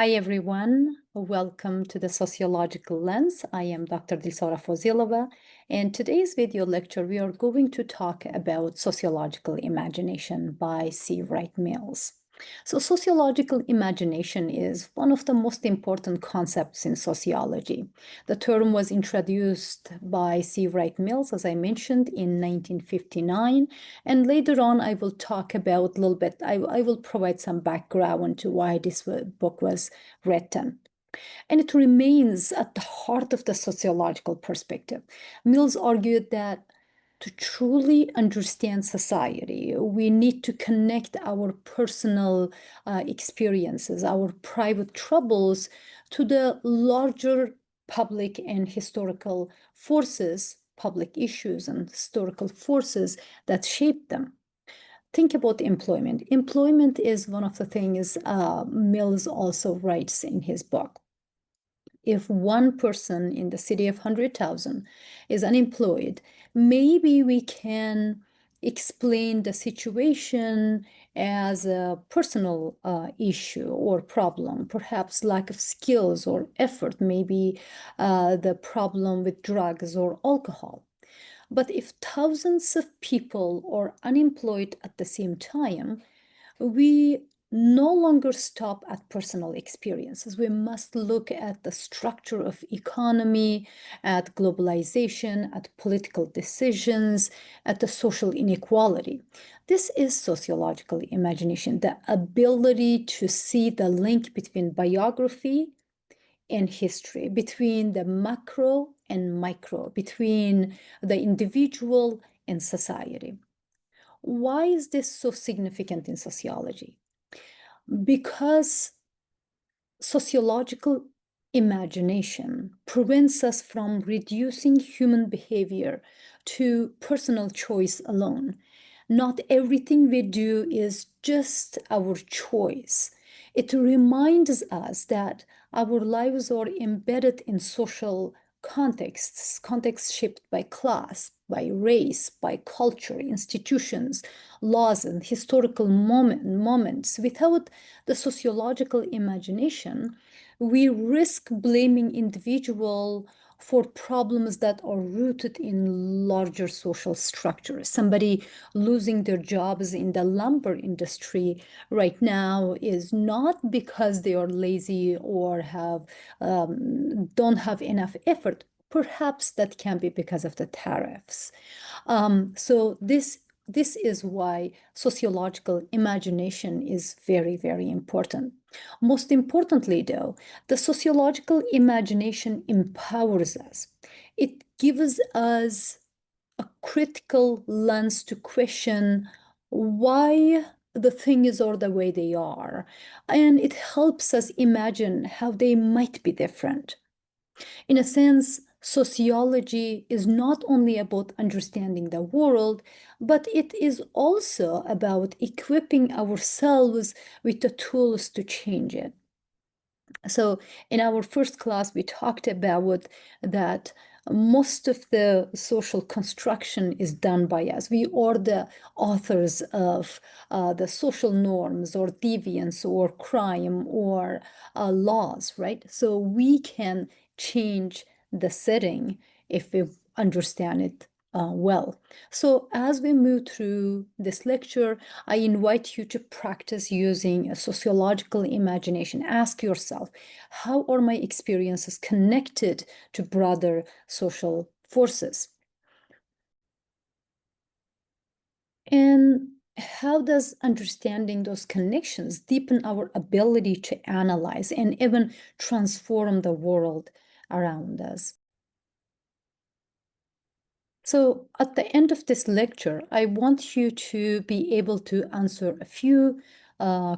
Hi, everyone. Welcome to the Sociological Lens. I am Dr. Dilsora Fozilova. In today's video lecture, we are going to talk about sociological imagination by C. Wright Mills. So sociological imagination is one of the most important concepts in sociology. The term was introduced by C. Wright Mills, as I mentioned, in 1959. And later on, I will talk about a little bit, I will provide some background to why this book was written. And it remains at the heart of the sociological perspective. Mills argued that to truly understand society, we need to connect our personal experiences, our private troubles, to the larger public and historical forces, public issues and historical forces that shape them. Think about employment. Employment is one of the things Mills also writes in his book. If one person in the city of 100,000 is unemployed, maybe we can explain the situation as a personal issue or problem, perhaps lack of skills or effort, maybe the problem with drugs or alcohol. But if thousands of people are unemployed at the same time, we no longer stop at personal experiences. We must look at the structure of economy, at globalization, at political decisions, at the social inequality. This is sociological imagination, the ability to see the link between biography and history, between the macro and micro, between the individual and society. Why is this so significant in sociology? Because sociological imagination prevents us from reducing human behavior to personal choice alone. Not everything we do is just our choice. It reminds us that our lives are embedded in social contexts shaped by class, by race, by culture, institutions, laws, and historical moments. Without the sociological imagination, we risk blaming individual for problems that are rooted in larger social structures. Somebody losing their jobs in the lumber industry right now is not because they are lazy or don't have enough effort. Perhaps that can be because of the tariffs. So this is why sociological imagination is very, very important. Most importantly, though, the sociological imagination empowers us. It gives us a critical lens to question why the things are the way they are, and it helps us imagine how they might be different. In a sense, sociology is not only about understanding the world, but it is also about equipping ourselves with the tools to change it. So in our first class, we talked about that most of the social construction is done by us. We are the authors of the social norms or deviance or crime or laws, right? So we can change the setting if we understand it well. So as we move through this lecture, I invite you to practice using a sociological imagination. Ask yourself, how are my experiences connected to broader social forces? And how does understanding those connections deepen our ability to analyze and even transform the world around us? So at the end of this lecture, I want you to be able to answer a few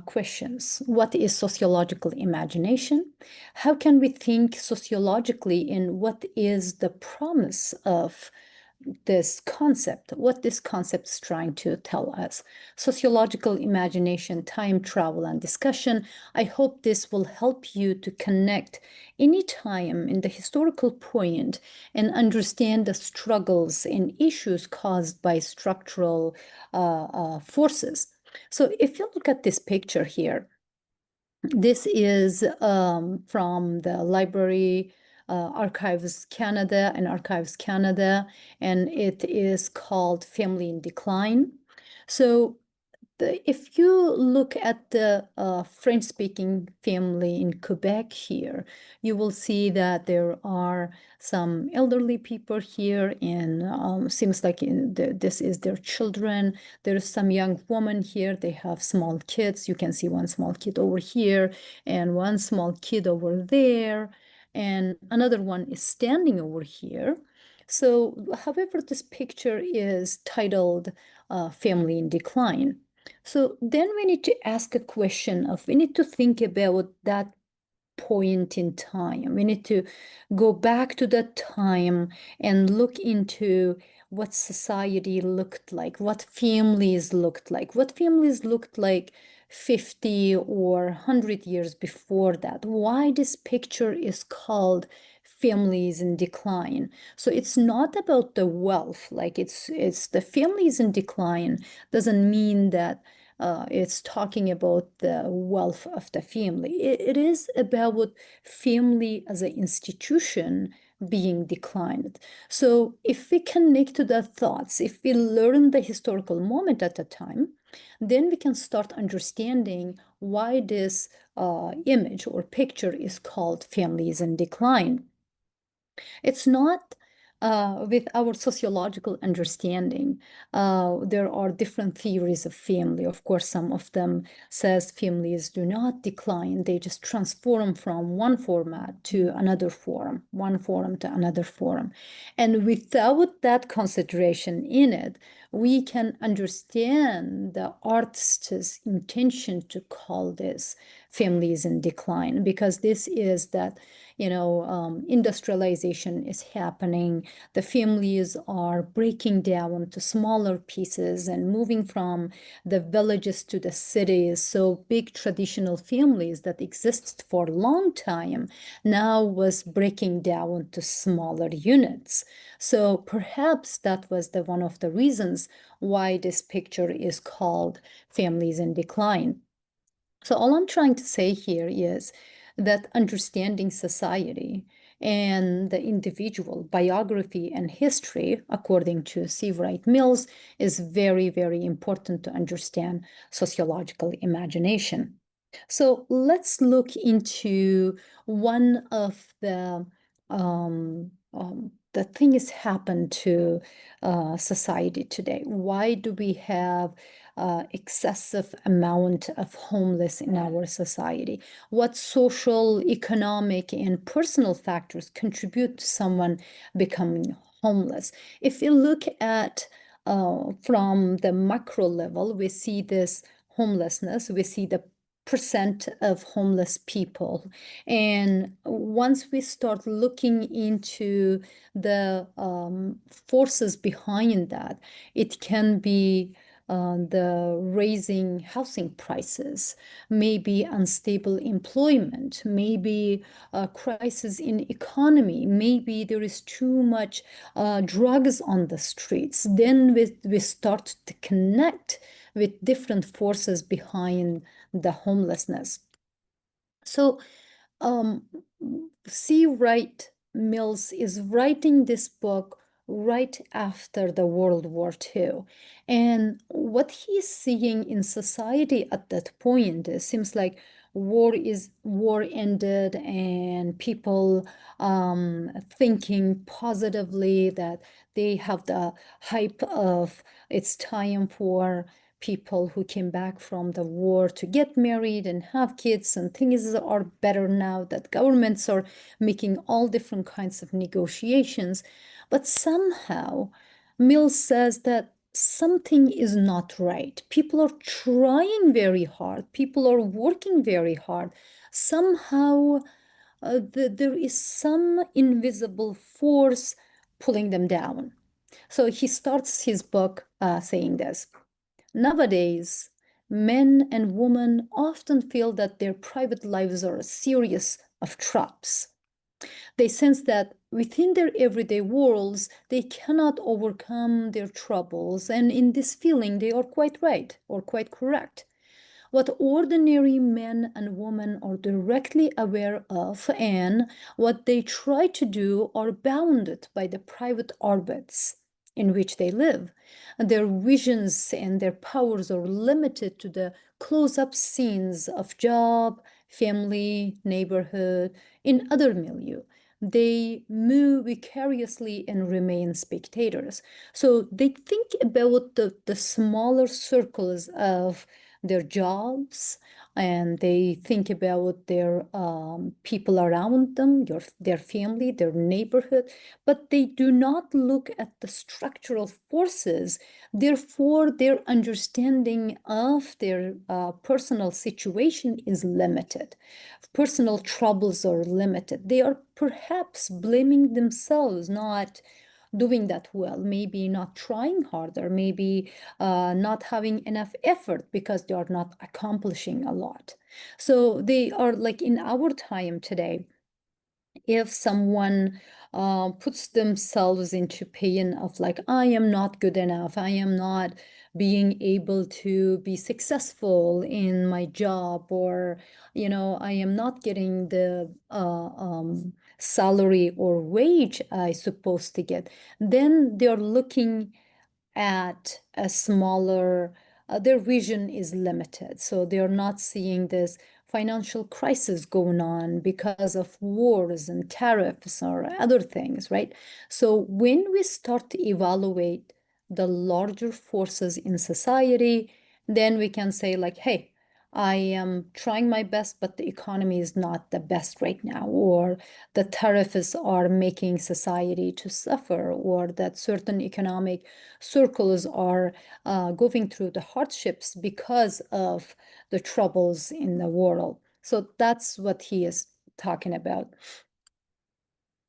questions. What is sociological imagination? How can we think sociologically, and what is the promise of this concept, what this concept is trying to tell us? Sociological imagination, time travel, and discussion. I hope this will help you to connect any time in the historical point and understand the struggles and issues caused by structural forces. So if you look at this picture here, This is from the Library Archives Canada and Archives Canada, and it is called Family in Decline. So if you look at the French-speaking family in Quebec here, you will see that there are some elderly people here, and seems like this is their children. There's some young woman here. They have small kids. You can see one small kid over here and one small kid over there, and another one is standing over here. So, however, this picture is titled Family in Decline. So then we need to ask a question of, we need to think about that point in time. We need to go back to that time and look into what society looked like, what families looked like, 50 or 100 years before that. Why this picture is called families in decline. So it's not about the wealth, like it's the families in decline doesn't mean that it's talking about the wealth of the family. It is about family as an institution being declined. So if we connect to the thoughts, if we learn the historical moment at the time, then we can start understanding why this image or picture is called families in decline. It's not with our sociological understanding. There are different theories of family. Of course, some of them says families do not decline. They just transform from one format to another form, one form to another form. And without that consideration in it, we can understand the artist's intention to call this families in decline, because this is that industrialization is happening. The families are breaking down to smaller pieces and moving from the villages to the cities. So big traditional families that exist for a long time now was breaking down to smaller units. So perhaps that was one of the reasons why this picture is called Families in Decline. So all I'm trying to say here is that understanding society and the individual biography and history, according to Seabright Mills, is very, very important to understand sociological imagination. So let's look into one of the things happen to society today. Why do we have excessive amount of homeless in our society? What social, economic, and personal factors contribute to someone becoming homeless? If you look at from the macro level, we see this homelessness, we see the percent of homeless people. And once we start looking into the forces behind that, it can be the raising housing prices, maybe unstable employment, maybe a crisis in economy, maybe there is too much drugs on the streets. Then we start to connect with different forces behind the homelessness. So um, C. Wright Mills is writing this book right after the World War II. And what he's seeing in society at that point seems like war ended, and people thinking positively that they have the hype of it's time for people who came back from the war to get married and have kids, and things are better now that governments are making all different kinds of negotiations. But somehow, Mill says that something is not right. People are trying very hard, people are working very hard. Somehow, there is some invisible force pulling them down. So he starts his book saying this. Nowadays, men and women often feel that their private lives are a series of traps. They sense that within their everyday worlds, they cannot overcome their troubles, and in this feeling, they are quite right or quite correct. what ordinary men and women are directly aware of and what they try to do are bounded by the private orbits in which they live. Their visions and their powers are limited to the close-up scenes of job, family, neighborhood, in other milieu. They move vicariously and remain spectators. So they think about the smaller circles of their jobs, and they think about their people around them, their family, their neighborhood, but they do not look at the structural forces. Therefore, their understanding of their personal situation is limited. Personal troubles are limited. They are perhaps blaming themselves, not doing that well, maybe not trying harder, maybe not having enough effort because they are not accomplishing a lot. So they are like in our time today, if someone puts themselves into pain of like, I am not good enough, I am not being able to be successful in my job, or, I am not getting the salary or wage I supposed to get, then they're looking at a smaller, their vision is limited. So they're not seeing this financial crisis going on because of wars and tariffs or other things, right? So when we start to evaluate the larger forces in society, then we can say like, hey, I am trying my best, but the economy is not the best right now, or the tariffs are making society to suffer, or that certain economic circles are going through the hardships because of the troubles in the world. So that's what he is talking about.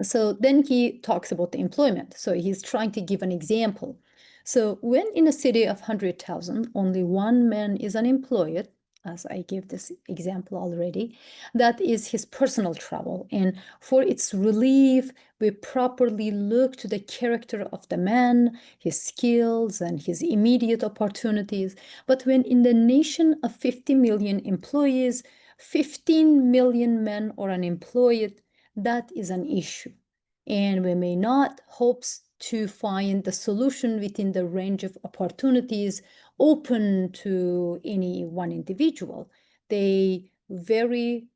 So then he talks about the employment. So he's trying to give an example. So when in a city of 100,000, only one man is unemployed, as I gave this example already, that is his personal trouble. And for its relief, we properly look to the character of the man, his skills, and his immediate opportunities. But when in the nation of 50 million employees, 15 million men are unemployed, that is an issue. And we may not hope to find the solution within the range of opportunities open to any one individual. The very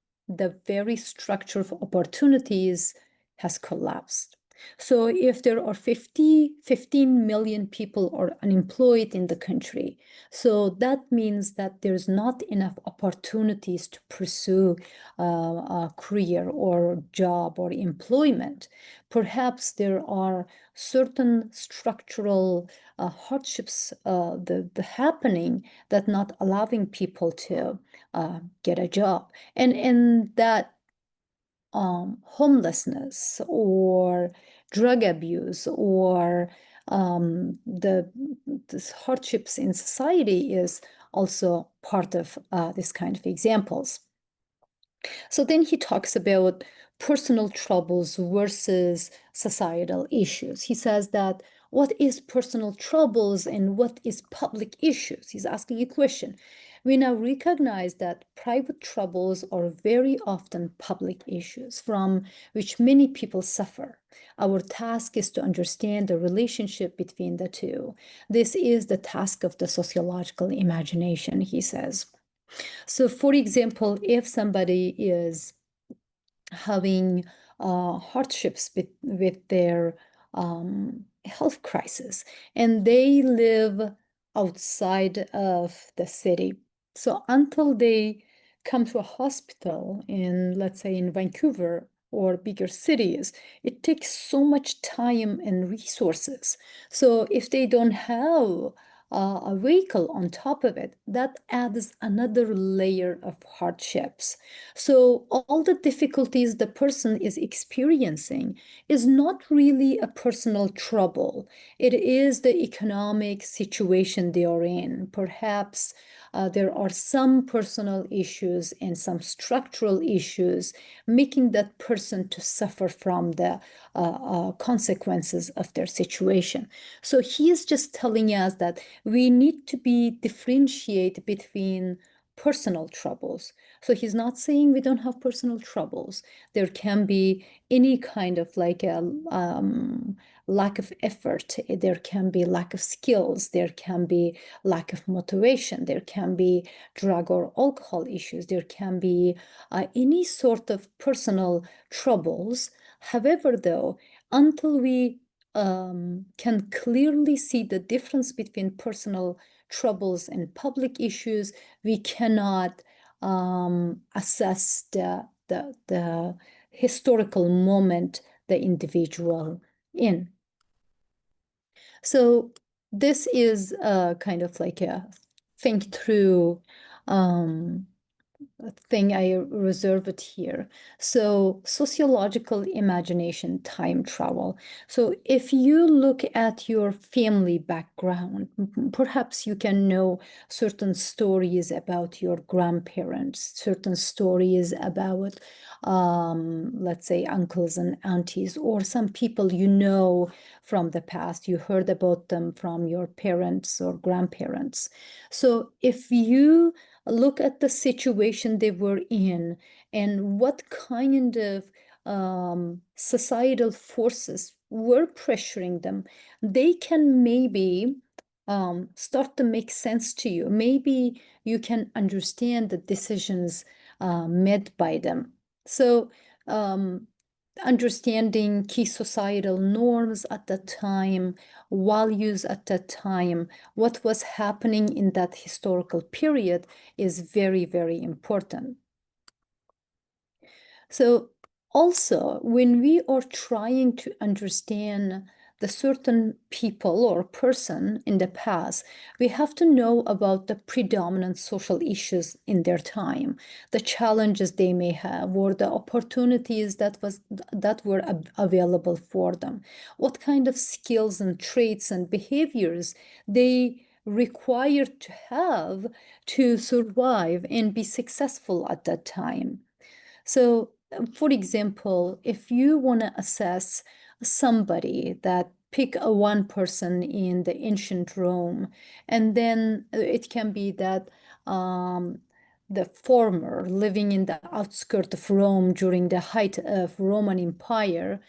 structure of opportunities has collapsed. So if there are 15 million people are unemployed in the country, so that means that there's not enough opportunities to pursue a career or job or employment. Perhaps there are certain structural hardships the happening that not allowing people to get a job. And that homelessness or drug abuse or the hardships in society is also part of this kind of examples. So then he talks about personal troubles versus societal issues. He says that what is personal troubles and what is public issues? He's asking a question. We now recognize that private troubles are very often public issues from which many people suffer. Our task is to understand the relationship between the two. This is the task of the sociological imagination, he says. So, for example, if somebody is having hardships with their health crisis and they live outside of the city, so until they come to a hospital in, let's say, in Vancouver or bigger cities, it takes so much time and resources. So if they don't have a vehicle on top of it, that adds another layer of hardships. So all the difficulties the person is experiencing is not really a personal trouble. It is the economic situation they are in. Perhaps there are some personal issues and some structural issues making that person to suffer from the consequences of their situation. So he is just telling us that we need to be differentiate between personal troubles. So he's not saying we don't have personal troubles. There can be any kind of like a lack of effort. There can be lack of skills. There can be lack of motivation. There can be drug or alcohol issues. There can be any sort of personal troubles. However, though, until we can clearly see the difference between personal troubles and public issues, we cannot assess the historical moment the individual in. So this is kind of like a think through thing I reserve it here. So sociological imagination, time travel. So if you look at your family background, perhaps you can know certain stories about your grandparents, certain stories about, let's say, uncles and aunties, or some people you know from the past. You heard about them from your parents or grandparents. So if you look at the situation they were in and what kind of societal forces were pressuring them, they can maybe start to make sense to you. Maybe you can understand the decisions made by them. So, understanding key societal norms at that time, values at that time, what was happening in that historical period is very, very important. So also, when we are trying to understand the certain people or person in the past, we have to know about the predominant social issues in their time, the challenges they may have, or the opportunities that were available for them, what kind of skills and traits and behaviors they required to have to survive and be successful at that time. So, for example, if you want to assess somebody that pick a one person in the ancient Rome, and then it can be that the former living in the outskirts of Rome during the height of Roman Empire,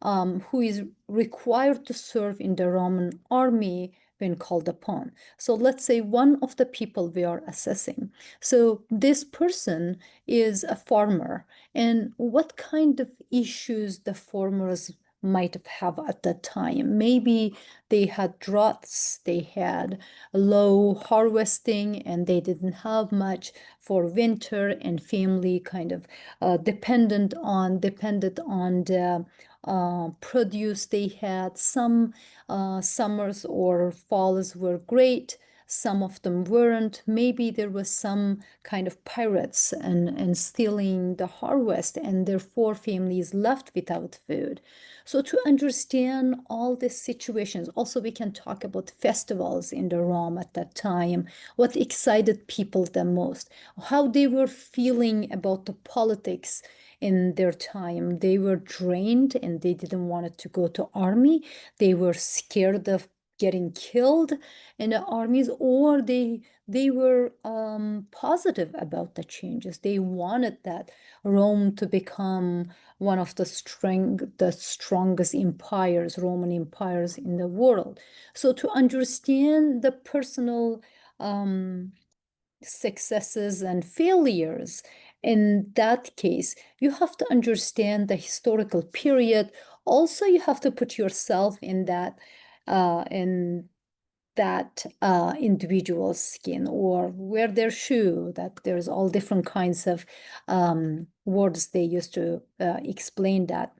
who is required to serve in the Roman army when called upon. So let's say one of the people we are assessing. So this person is a farmer, and what kind of issues the farmers might have at that time? Maybe they had droughts, they had low harvesting, and they didn't have much for winter, and family kind of depended on the produce they had. Some summers or falls were great, some of them weren't. Maybe there was some kind of pirates and stealing the harvest, and therefore families left without food. So to understand all these situations, also we can talk about festivals in the Rome at that time, what excited people the most, how they were feeling about the politics in their time. They were drained and they didn't want to go to army. They were scared of getting killed in the armies, or they were positive about the changes. They wanted that Rome to become one of the strongest empires, Roman empires in the world. So to understand the personal successes and failures in that case, you have to understand the historical period. Also, you have to put yourself in that individual's skin or wear their shoe. That there's all different kinds of words they used to explain that.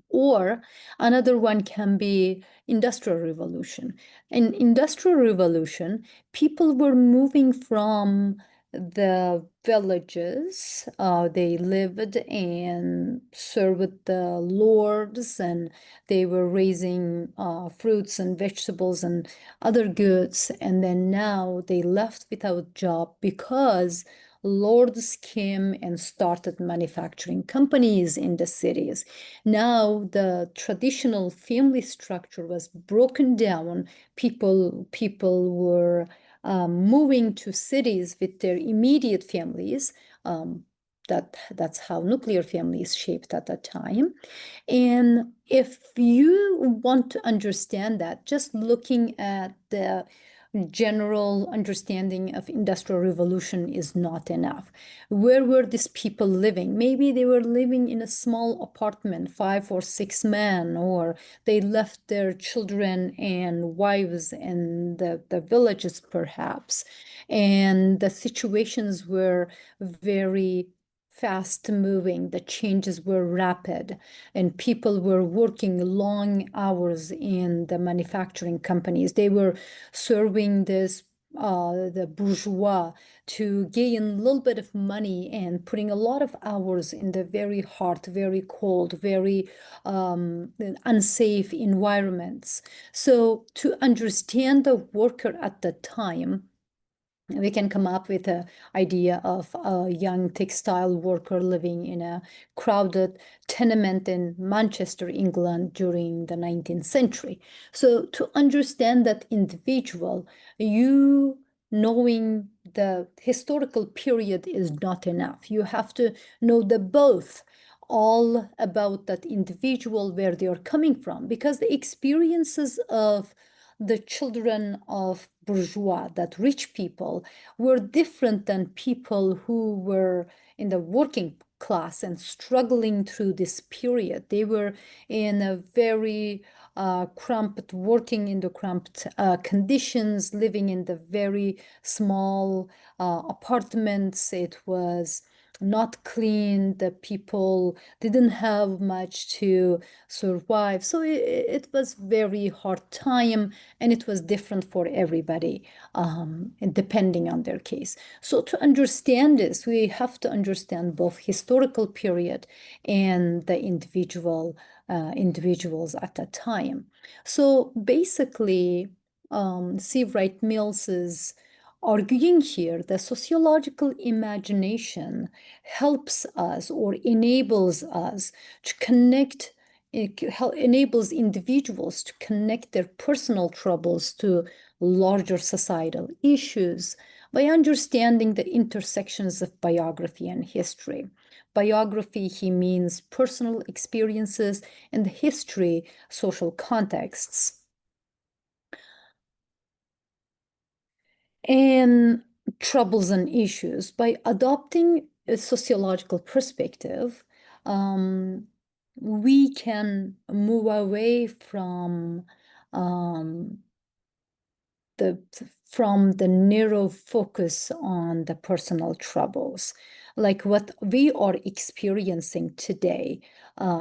Or another one can be industrial revolution. In industrial revolution, people were moving from the villages. They lived and served the lords, and they were raising fruits and vegetables and other goods. And then now they left without job because lords came and started manufacturing companies in the cities. Now the traditional family structure was broken down. People were moving to cities with their immediate families. That's how nuclear families shaped at that time. And if you want to understand that, just looking at the general understanding of industrial revolution is not enough. Where were these people living? Maybe they were living in a small apartment, 5 or 6 men, or they left their children and wives in the villages perhaps. And the situations were very fast moving, the changes were rapid, and people were working long hours in the manufacturing companies. They were serving the bourgeois to gain a little bit of money and putting a lot of hours in the very hot, very cold, very unsafe environments. So to understand the worker at the time, we can come up with an idea of a young textile worker living in a crowded tenement in Manchester, England during the 19th century. So to understand that individual, you knowing the historical period is not enough. You have to know the both, all about that individual, where they are coming from, because the experiences of the children of bourgeois, that rich people, were different than people who were in the working class and struggling through this period. They were in a very cramped, working in the cramped conditions, living in the very small apartments. It was not clean. The people didn't have much to survive. So it was very hard time, and it was different for everybody, depending on their case. So to understand this, we have to understand both historical period and the individuals at that time. So basically, C. Wright Mills is arguing here that sociological imagination helps us or enables us to connect, it enables individuals to connect their personal troubles to larger societal issues by understanding the intersections of biography and history. Biography, he means personal experiences, and history, social contexts. And troubles and issues. By adopting a sociological perspective, we can move away um, the narrow focus on the personal troubles. Like what we are experiencing today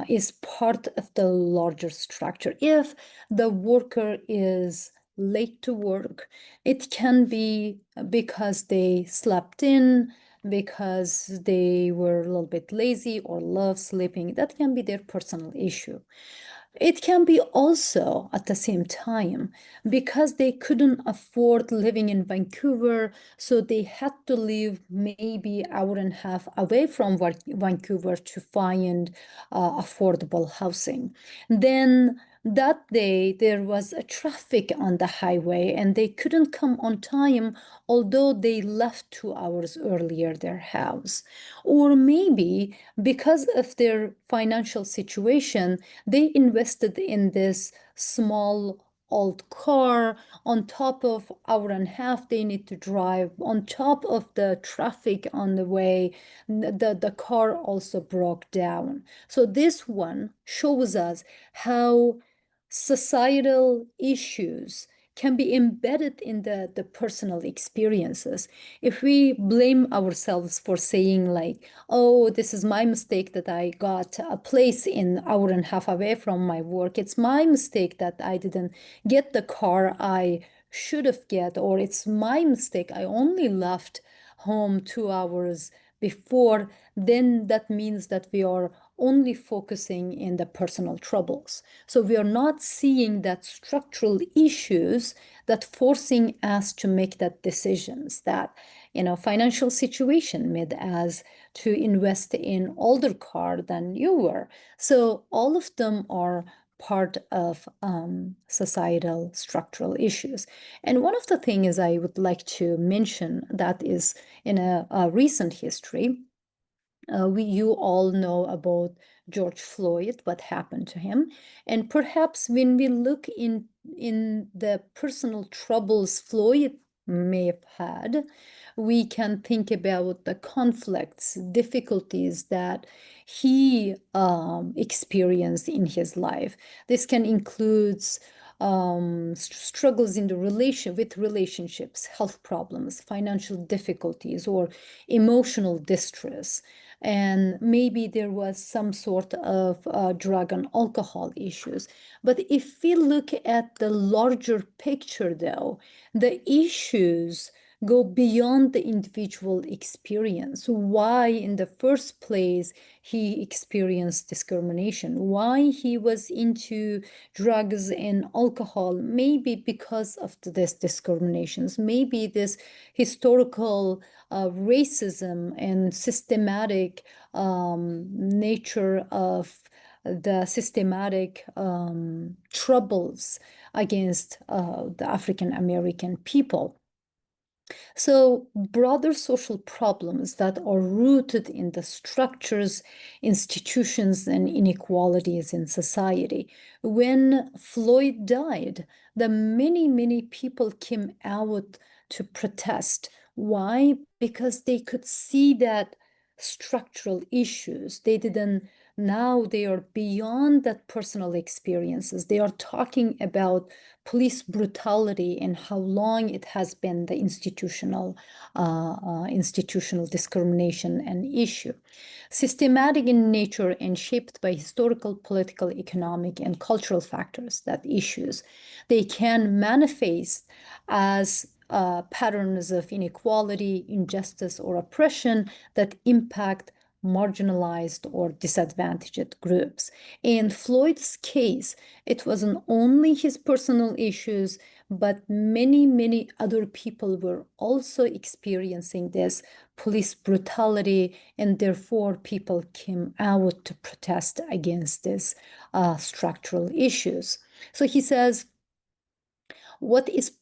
is part of the larger structure. If the worker is late to work, it can be because they slept in, because they were a little bit lazy or love sleeping. That can be their personal issue. It can be also at the same time because they couldn't afford living in Vancouver, so they had to live maybe an hour and a half away from Vancouver to find affordable housing. Then that day there was a traffic on the highway and they couldn't come on time, although they left 2 hours earlier their house. Or maybe because of their financial situation, they invested in this small old car. On top of hour and a half they need to drive, on top of the traffic on the way, the car also broke down. So this one shows us how societal issues can be embedded in the personal experiences. If we blame ourselves for saying like, oh, this is my mistake that I got a place in hour and a half away from my work. It's my mistake that I didn't get the car I should have get, or it's my mistake I only left home 2 hours before, then that means that we are only focusing in the personal troubles. So we are not seeing that structural issues that forcing us to make that decisions, that financial situation made us to invest in older car than you were. So all of them are part of societal structural issues. And one of the things I would like to mention that is in a recent history, you all know about George Floyd, what happened to him. And perhaps when we look in the personal troubles Floyd may have had, we can think about the conflicts, difficulties that he experienced in his life. This can include struggles in the relationships, health problems, financial difficulties, or emotional distress. And maybe there was some sort of drug and alcohol issues. But if we look at the larger picture, though, the issues go beyond the individual experience. Why, in the first place, he experienced discrimination, why he was into drugs and alcohol, maybe because of this discriminations, maybe this historical racism and systematic nature of the systematic troubles against the African American people. So broader social problems that are rooted in the structures, institutions, and inequalities in society. When Floyd died, the many people came out to protest. Why? Because they could see that structural issues. Now they are beyond that personal experiences. They are talking about police brutality and how long it has been the institutional discrimination and issue. Systematic in nature and shaped by historical, political, economic, and cultural factors, that issues, they can manifest as patterns of inequality, injustice, or oppression that impact marginalized or disadvantaged groups. In Floyd's case, it wasn't only his personal issues, but many other people were also experiencing this police brutality, and therefore people came out to protest against these structural issues. So he says, what is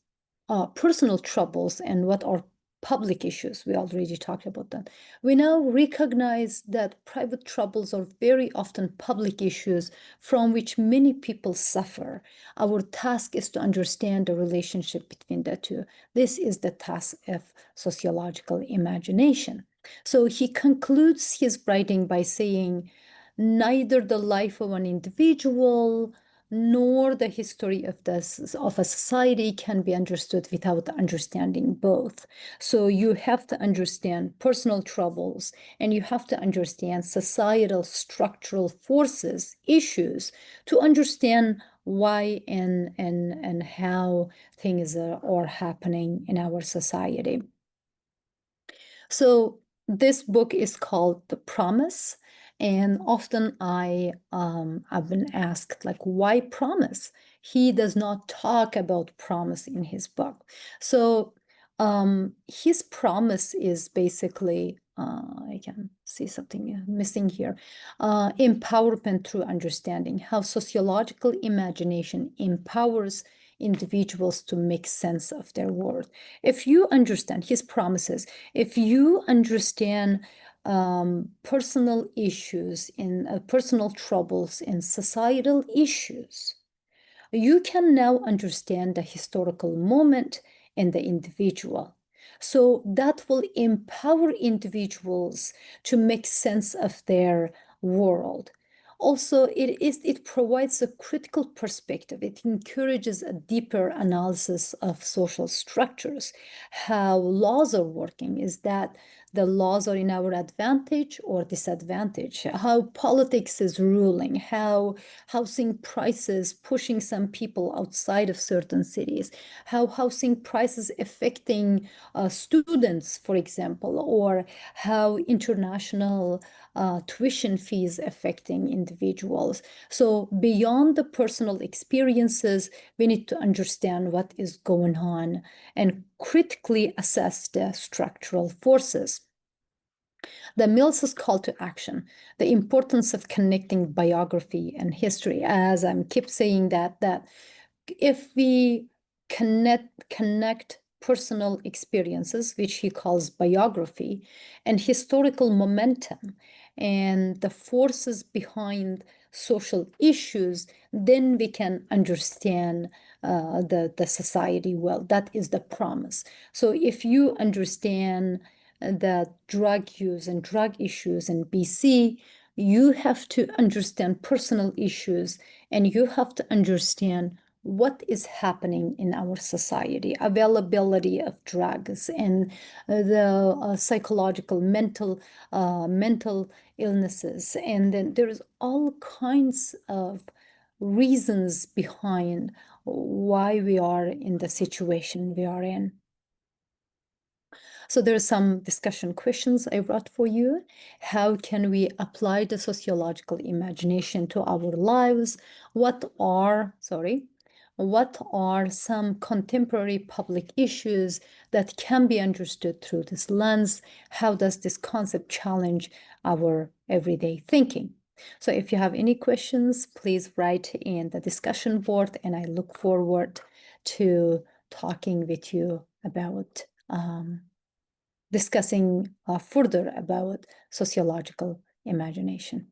personal troubles and what are public issues? We already talked about that. We now recognize that private troubles are very often public issues from which many people suffer. Our task is to understand the relationship between the two. This is the task of sociological imagination. So he concludes his writing by saying, neither the life of an individual nor the history of a society can be understood without understanding both. So you have to understand personal troubles, and you have to understand societal structural forces, issues, to understand why and how things are happening in our society. So this book is called The Promise. And often I've been asked, like, why promise? He does not talk about promise in his book. So his promise is basically, I can see something missing here, empowerment through understanding, how sociological imagination empowers individuals to make sense of their world. If you understand his promises, if you understand personal issues in personal troubles and societal issues, you can now understand the historical moment and the individual. So that will empower individuals to make sense of their world. Also, it provides a critical perspective. It encourages a deeper analysis of social structures, how laws are working. Is that the laws are in our advantage or disadvantage? How politics is ruling, how housing prices pushing some people outside of certain cities, how housing prices affecting students, for example, or how international tuition fees affecting individuals. So beyond the personal experiences, we need to understand what is going on and critically assess the structural forces. The Mills's call to action, the importance of connecting biography and history, as I'm keep saying that if we connect personal experiences, which he calls biography, and historical momentum, and the forces behind social issues, then we can understand the society well. That is the promise. So if you understand the drug use and drug issues in BC, you have to understand personal issues, and you have to understand what is happening in our society, availability of drugs, and the psychological, mental illnesses. And then there's all kinds of reasons behind why we are in the situation we are in. So there are some discussion questions I wrote for you. How can we apply the sociological imagination to our lives? What are some contemporary public issues that can be understood through this lens? How does this concept challenge our everyday thinking? So if you have any questions, please write in the discussion board, and I look forward to talking with you about discussing further about sociological imagination.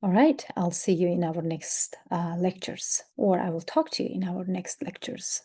All right, I'll see you in our next lectures, or I will talk to you in our next lectures.